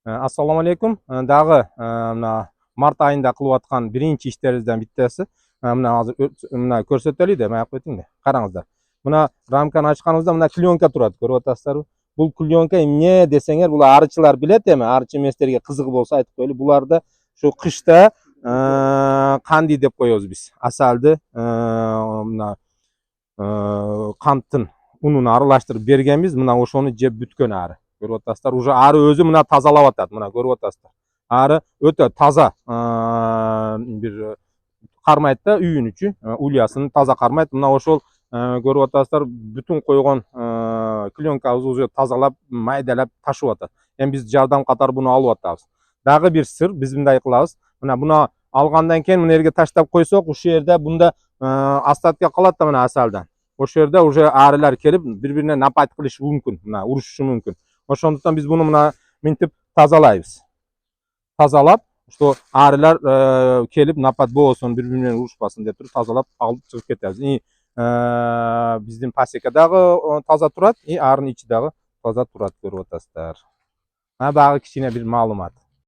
Assalamu алейкум. Дагы мына март айында кылып аткан биринчи иштерибизден биттеси. Мына азыр мына көрсөтөлү да, мына көтүң да. Караңыздар. Мына рамканы ачканыбызда мына клеенка турат, көрүп атасыздарбы? Бул клеенка эмне десеңер, бул арычылар билет эми, арычы эместерге кызыгы болсо айтып коелу. Буларды ушу кышта канди деп коебуз биз. Асалды мына канттын унуна аралаштырып бергенбиз. Мына ошону жеп бүткөн ары. Көрүп атасыздар, уже ары өзү мына тазалап атат. Мына көрүп атасыздар. Ары өтө таза бир кармайт да, үйүн ичи, ульясын таза кармайт. Мына ошол көрүп атасыздар, бүтүн койгон клеенкабызды уже тазалап, майдалап ташып атат. Эми биз жардам катары буну алып атабыз. Дагы бир сыр, биз мындай кылабыз. Мына буну алгандан кийин мына жерге таштап койсок, ушул жерде бунда остатка калат да, мына асалдан. Ошол жерде уже арылар келип, бири-бирине напасть кылышы мүмкүн, мына урушушу мүмкүн. Ошондуктан биз буну мына минтип тазалайбыз. Тазалап, что арылар келип напад болбосун, бири-бири менен урушпасын деп туруп тазалап алып чыгып кетебиз. И биздин пасека дагы таза турат, и арын ичи дагы таза турат, көрүп атасыздар. Багы кичине бир маалымат.